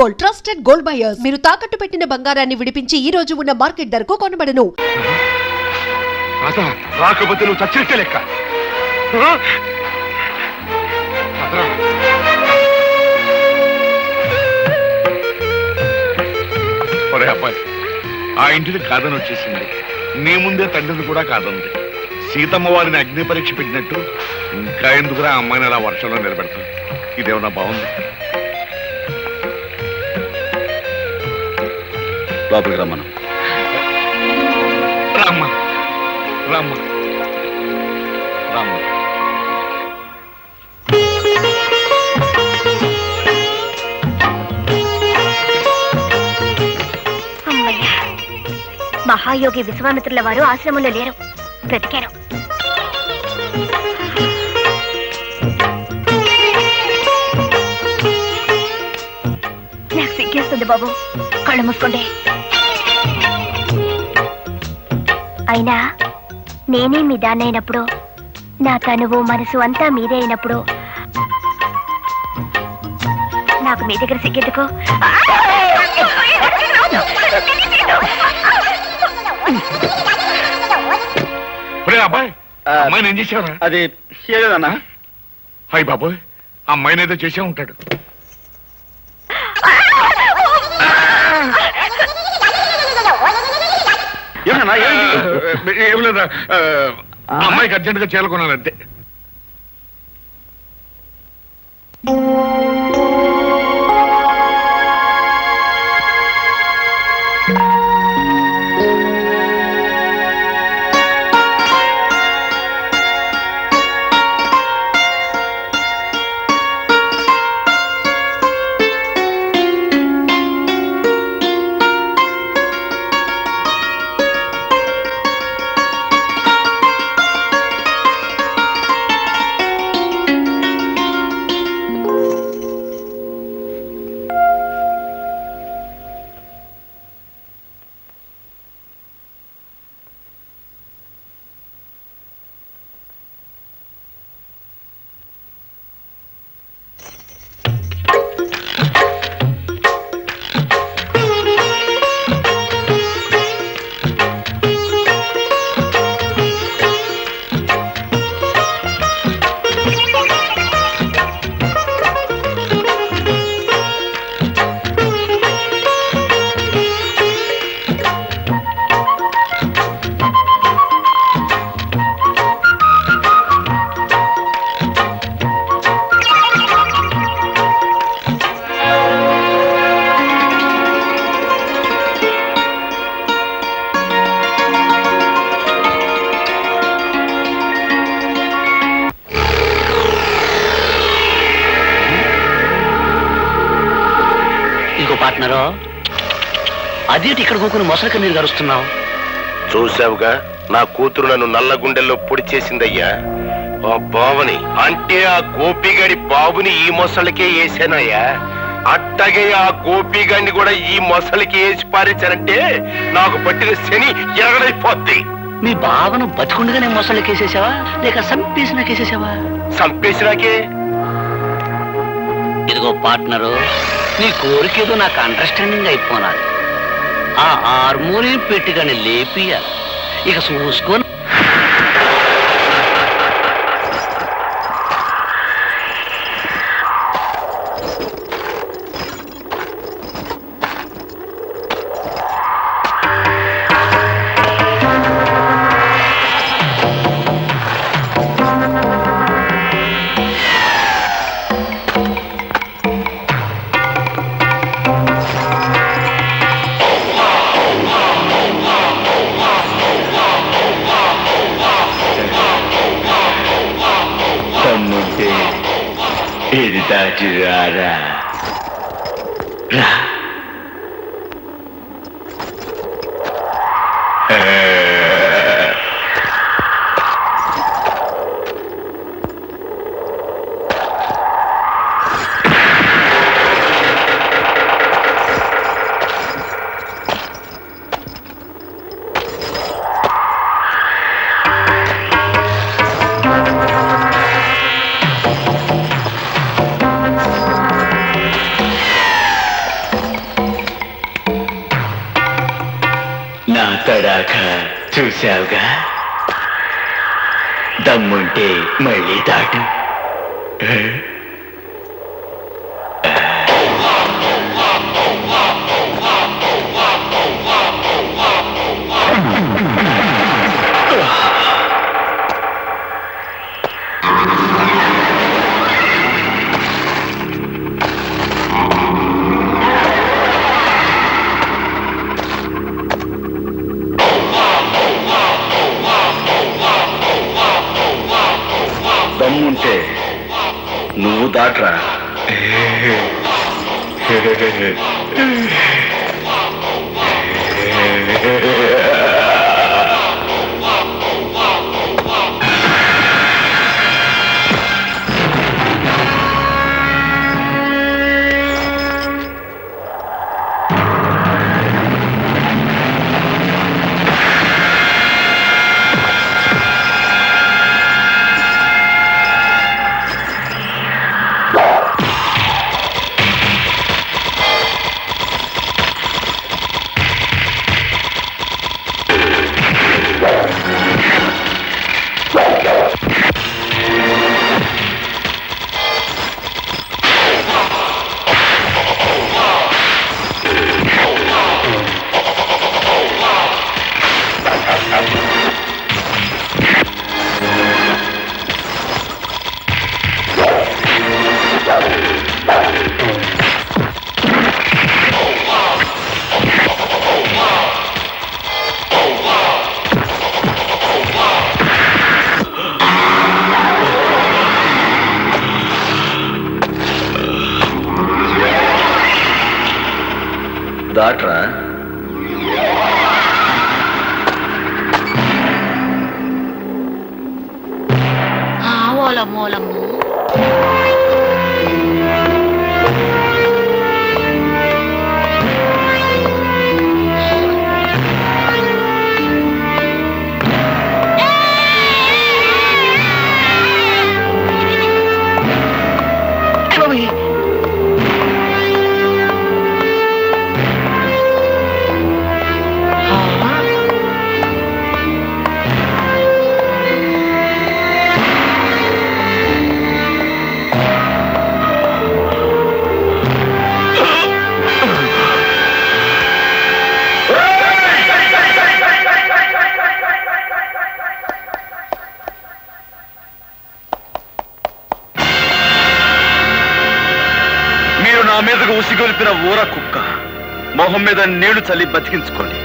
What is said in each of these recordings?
Gold, trusted gold buyers. మీరు తాకట్టు పెట్టిన బంగారాన్ని విడిపించి ఈ రోజు ఉన్న మార్కెట్ ధరకు కొనబడను. రాకపోతే నువ్వు చచ్చినట్టే లెక్క. ఒరే అబ్బాయి, ఆ ఇంటిని కాదని వచ్చేసింది. నీ ముందే తండ్రిని కూడా కాదంది. సీతమ్మ వారిని అగ్ని పరీక్ష పెట్టినట్టు ఇంకా ఎందుకురా ఆ అమ్మాయిని అలా వర్షంలో నిలబెడతాం? ఇదేమన్నా బాగుంది? లోపలికి రమ్మను. రామ్మ రామ్మ రామ్మ. మహాయోగి విశ్వామిత్రుల వారు ఆశ్రమంలో లేరు, బ్రతికారు. నాకు సిగ్గేస్తుంది బాబు, కళ్ళు మూసుకోండి. అయినా నేనే మీ దాన్ని అయినప్పుడు, నా తనువు మనసు అంతా మీదే అయినప్పుడు నాకు మీ దగ్గర సిగ్గెందుకు? అబ్బాయి, అమ్మాయిని ఏం చేసావరా? అది ఏదన్నా? హాయ్ బాబోయ్, అమ్మాయిని ఏదో చేసే ఉంటాడు. ఏం లేదా, అమ్మాయికి అర్జెంట్ గా చేరుకున్నానంతే. పార్ట్నరో, అదేంటి ఇక్కడ కూకుని మొసలిక నీరు గరుస్తున్నావు? చూసావుగా, నా కూతురు నన్ను నల్ల గుండెల్లో పొడి చేసిందయ్యా. ఆ బావని అంటే ఆ గోపిగాడి బాబుని ఈ మొసలికే వేసానయ్యా. అట్టగే ఆ గోపిగాడిని కూడా ఈ మొసలికి వేసి పారించానంటే నాకు పట్టిన శని ఎరగడైపోద్ది. మీ బావను బతికుండగానే మొసలికేసేసావా లేక సంపేసినాకేసేసావా? సంపేసినాకే. ఇదిగో పార్ట్నరు, నీ కోరికేదో నాకు అండర్స్టాండింగ్ అయిపోనాలి. ఆ హార్మోనియం పెట్టిగానే లేపియాలి. ఇక చూసుకొని ఇది దాటి రారా. నా తడాక చూశావుగా, దమ్ముంటే మళ్ళీ దాటు. దమ్ముంటే నువ్వు దాట్రా. దాట్రా. ఓలమ్మోలమ్మ. నా మీదకు ఉసిగొలిపిన ఊర కుక్క మొహం మీద నీళ్లు చల్లి బతికించుకోండి.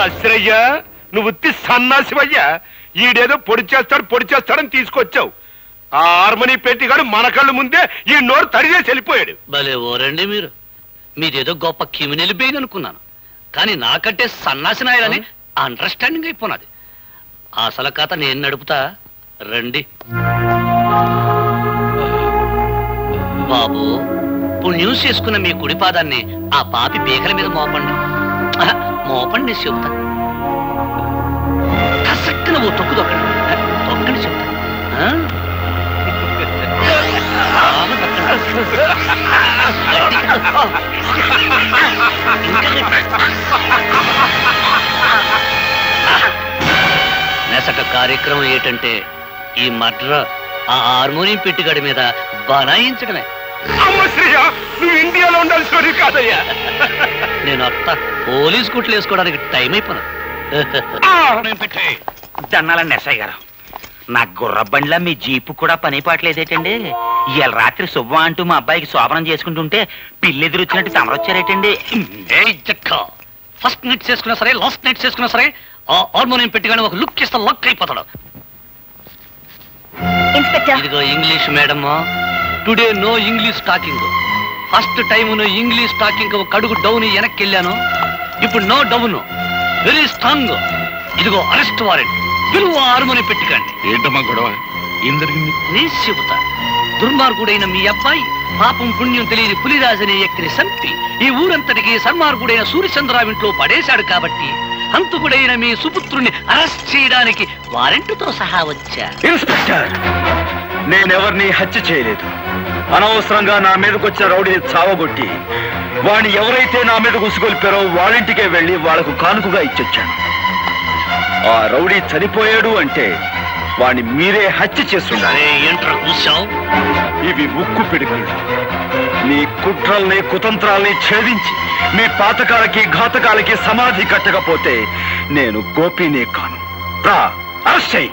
అశ్రయ్యా, నువ్వు ఉత్తి సన్నాసివయ్యా. ఈడేదో పొడి చేస్తాడని తీసుకొచ్చావు. ఆ హార్మోని పెట్టిగాడు మన కళ్ళు ముందే ఈ నోరు తడిచేసి వెళ్ళిపోయాడు. భలే ఓరండి మీరు. మీదేదో గొప్ప కిమినెలి బెయిన్ అనుకున్నాను, కానీ నాకంటే సన్నాసి నాయలని అండర్స్టాండింగ్ అయిపోయినది. అసలు కథ నేను నడుపుతా, రండి. బాబు, పుణ్యం చేసుకున్న మీ కుడి పాదాన్ని ఆ పాపి పీకల మీద మోపండి. మోపండి చెబుతా. కసక్కున ఓ తొక్కు తొక్కండి చెబుతా. నెసట కార్యక్రమం ఏంటంటే ఈ మడ్ర ఆ హార్మోనియం పెట్టిగడి మీద బనాయించడమే. నువ్వు ఇండియాలో ఉండాల్సి కాదయ్యా. నేను అత్త పోలీస్ కుట్లు వేసుకోవడానికి టైం అయిపోయినా. దన్నాల నెసయ్య గారు, నా గుర్ర బండ్ల మీ జీపు కూడా పని పాటలేదేటండి? ఇవాళ రాత్రి శుభ్వ అంటూ మా అబ్బాయికి శోభనం చేసుకుంటుంటే పిల్లెదురు వచ్చినట్టు తమరొచ్చారేటండి? ఫస్ట్ నైట్ చేసుకున్నా సరే, లాస్ట్ నైట్ చేసుకున్నా సరే, ఆ హార్మోనియం పెట్టిగానే ఒక లుక్ ఇస్తా లక్ అయిపోతాడు. ఇదిగో English madam, today no English talking. First time నువ్వు ఇంగ్లీష్ టాకింగ్ ఒక అడుగు డౌన్ వెనక్కి వెళ్ళాను. ఇప్పుడు నో డౌన్, వెరీ స్ట్రాంగ్. ఇదిగో అరెస్ట్ వారెంట్, పిలువ ఆరుమని పెట్టుకోండి. ఏంటమ్మా గొడవ? ఏం జరిగింది? నేను చెబుతా. దుర్మార్గుడైన మీ అబ్బాయి పాపం పుణ్యం తెలియని పులిరాజు అనే వ్యక్తిని చంపి ఈ ఊరంతటికి సన్మార్గుడైన సూర్యచంద్రరావు ఇంట్లో పడేశాడు. కాబట్టి హంతకుడైన మీ సుపుత్రుని అరెస్ట్ చేయడానికి వారెంట్తో సహా వచ్చా. ఇన్స్పెక్టర్, నేనెవరిని హత్య చేయలేదు. అనవసరంగా నా మీదకి వచ్చిన రౌడీని చావగొట్టి వాడిని ఎవరైతే నా మీద ఉసుగొల్పారో వాళ్ళింటికే వెళ్ళి వాళ్లకు కానుకగా ఇచ్చొచ్చాను. ఆ రౌడీ చనిపోయాడు అంటే వాడిని మీరే హత్య చేస్తున్నారు. ఏంట్రా కూర్చావు? ఇవి ఉక్కు పిడుగులు. మీ కుట్రల్ని కుతంత్రాల్ని ఛేదించి మీ పాతకాలకి ఘాతకాలకి సమాధి కట్టకపోతే నేను గోపినే కాను. రా, అరెస్ట్ చెయ్యి.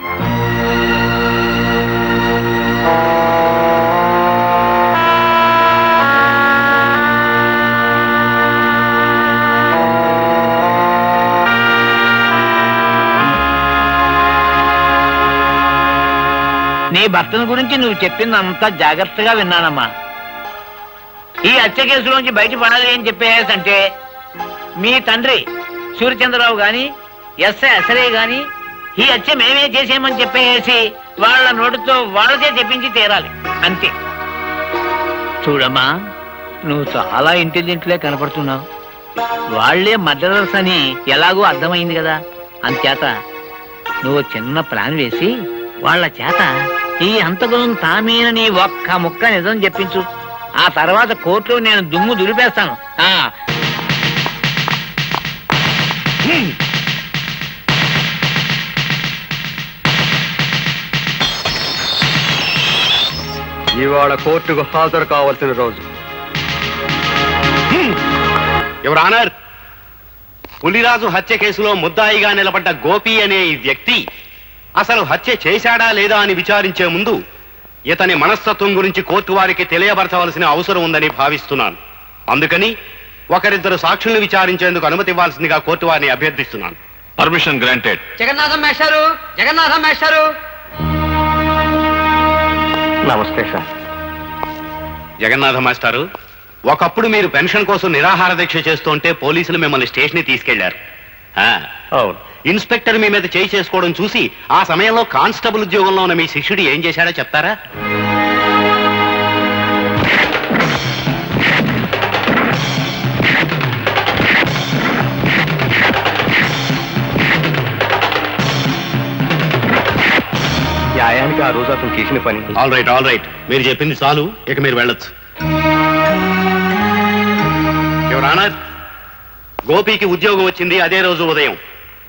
నీ భర్తను గురించి నువ్వు చెప్పిందంతా జాగ్రత్తగా విన్నానమ్మా. ఈ హత్య కేసులోంచి బయటపడాలి అని చెప్పేసంటే మీ తండ్రి సూర్యచంద్రరావు గాని ఎస్ఐ అసరే గాని ఈ హత్య మేమే చేసేయమని చెప్పేసి వాళ్ళ నోటితో వాళ్ళకే చెప్పించి తీరాలి, అంతే. చూడమ్మా, నువ్వు చాలా ఇంటెలిజెంట్లే కనపడుతున్నావు. వాళ్లే మర్డరర్స్ అని ఎలాగో అర్థమైంది కదా. అంచేత నువ్వు చిన్న ప్లాన్ వేసి వాళ్ళ చేత ఈ హంతకులను తామేనని ఒక్క ముక్క నిజం చెప్పించు. ఆ తర్వాత కోర్టులో నేను దుమ్ము దులిపేస్తాను. ఇవాళ కోర్టుకు హాజరు కావాల్సిన రోజు. యువర్ ఆనర్, పులిరాజు హత్య కేసులో ముద్దాయిగా నిలబడ్డ గోపి అనే ఈ వ్యక్తి అసలు హత్య చేశాడా లేదా అని విచారించే ముందు ఇతని మనస్తత్వం గురించి కోర్టు వారికి తెలియపరచవలసిన అవసరం ఉందని భావిస్తున్నాను. అందుకని ఒకరిద్దరు సాక్షుల్ని విచారించేందుకు అనుమతి ఇవ్వాల్సిందిగా కోర్టు వారిని అభ్యర్థిస్తున్నాను. Permission granted. జగన్నాథం మేస్టారు, జగన్నాథం మేస్టారు. నమస్తే సార్. జగన్నాథ మాస్టారు, ఒకప్పుడు మీరు పెన్షన్ కోసం నిరాహార దీక్ష చేస్తుంటే పోలీసులు మిమ్మల్ని స్టేషన్ తీసుకెళ్లారు. అవును. ఇన్స్పెక్టర్ మీ మీద చేయి చేసుకోవడం చూసి ఆ సమయంలో కానిస్టేబుల్ ఉద్యోగంలో ఉన్న మీ శిష్యుడు ఏం చేశాడో చెప్తారా? న్యాయానికి ఆ రోజు అతను చేసిన పని. ఆల్ రైట్, మీరు చెప్పింది చాలు, ఇక మీరు వెళ్ళొచ్చు. యువర్ ఆనర్, గోపికి ఉద్యోగం వచ్చింది అదే రోజు ఉదయం.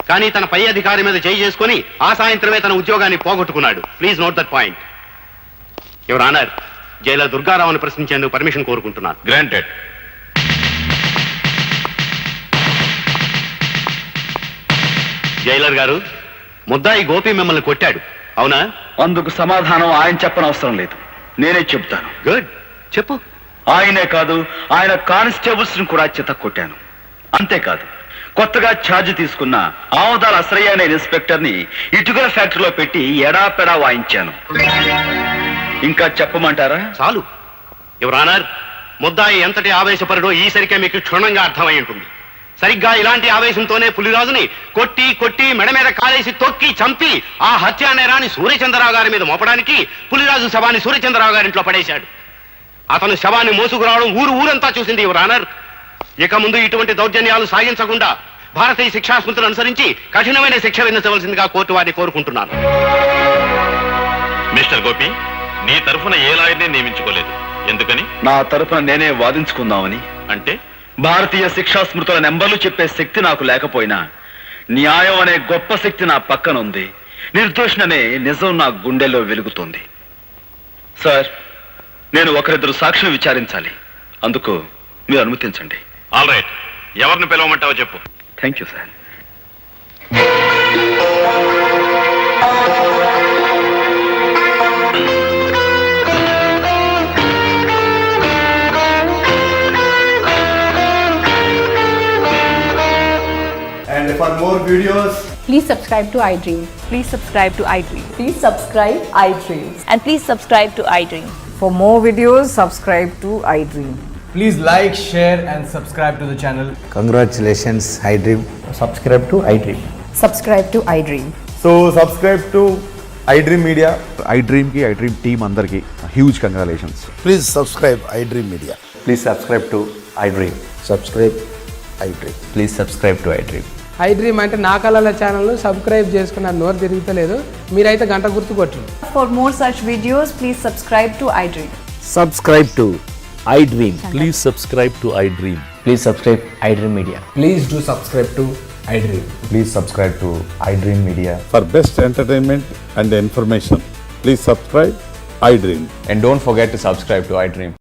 కానీ తన పై అధికారి మీద చేయి చేసుకుని ఆ సాయంత్రమే తన ఉద్యోగాన్ని పోగొట్టుకున్నాడు. Please note that point. Your honour, jailer దుర్గారావుని ప్రశ్నించేందుకు పర్మిషన్ కోరుకుంటున్నాను. గ్రాంటెడ్. జైలర్ గారు, ముద్దాయి గోపి మిమ్మల్ని కొట్టాడు, అవునా? అందుకు సమాధానం ఆయన చెప్పనవసరం లేదు, నేనే చెప్తాను. గుడ్, చెప్పు. ఆయనే కాదు, ఆయన కానిస్టేబుల్స్ ని కూడా చెత్త కొట్టాను. అంతేకాదు, కొత్తగా ఛార్జ్ తీసుకున్న ఆమదాల అసరయ్య అనే ఇన్స్పెక్టర్ ని ఇటుకల ఫ్యాక్టరీలో పెట్టి ఎడాపెడా వాయించాను. ఇంకా చెప్పమంటారా? చాలు. యువర్ ఆనర్, ముద్దాయి ఎంతటి ఆవేశపరుడో ఈసరికే మీకు క్షుణ్ణంగా అర్థమై ఉంటుంది. సరిగ్గా ఇలాంటి ఆవేశంతోనే పులిరాజుని కొట్టి కొట్టి మెడ మీద కాలేసి తొక్కి చంపి ఆ హత్యా నేరాన్ని సూర్యచంద్రరావు గారి మీద మోపడానికి పులిరాజు శవాన్ని సూర్యచంద్రరావు గారింట్లో పడేశాడు. అతను శవాన్ని మోసుకురావడం ఊరంతా చూసింది యువర్ ఆనర్. ఇక ముందు ఇటువంటి దౌర్జన్యాలు సాగించకుండా భారతీయ శిక్షాస్మృతులను అనుసరించి కఠినమైన శిక్ష విధించవలసిందిగా కోర్టు వారిని కోరుకుంటున్నాను. మిస్టర్ గోపి, నీ తరఫున ఏ లాయర్ని నియమించుకోలేదు, ఎందుకని? నా తరఫున నేనే వాదించుకుందామని. అంటే భారతీయ శిక్షాస్మృతుల నెంబర్లు చెప్పే శక్తి నాకు లేకపోయినా న్యాయం అనే గొప్ప శక్తి నా పక్కన ఉంది. నిర్దోషణనే నిజం నా గుండెల్లో వెలుగుతుంది. సార్, నేను ఒకరిద్దరు సాక్షులు విచారించాలి. అందుకు మీరు అనుమతించండి. ఆల్ రైట్, ఎవరిని పిలవమంటావో చెప్పు. Thank you sir. And for more videos, please subscribe to iDream. Please subscribe to iDream. Please subscribe iDream. And please subscribe to iDream. For more videos, subscribe to iDream. Please like, share, and subscribe to the channel. Congratulations, iDream. Subscribe to iDream. Subscribe to iDream. So subscribe to iDream Media. iDream team అందరికి huge congratulations. Please subscribe iDream media. Please subscribe to iDream. Subscribe iDream. Please subscribe to iDream. iDream అంటే నా కళల ఛానల్ను subscribe చేసుకున్న నోరు తిరుగుతలేదు. మీరైతే గంట గుర్తు కొట్టండి. For more such videos, please subscribe to iDream. Subscribe to iDream. Please subscribe to iDream. Please subscribe iDream Media. Please do subscribe to iDream. Please subscribe to iDream Media. For best entertainment and information, please subscribe iDream. And don't forget to subscribe to iDream.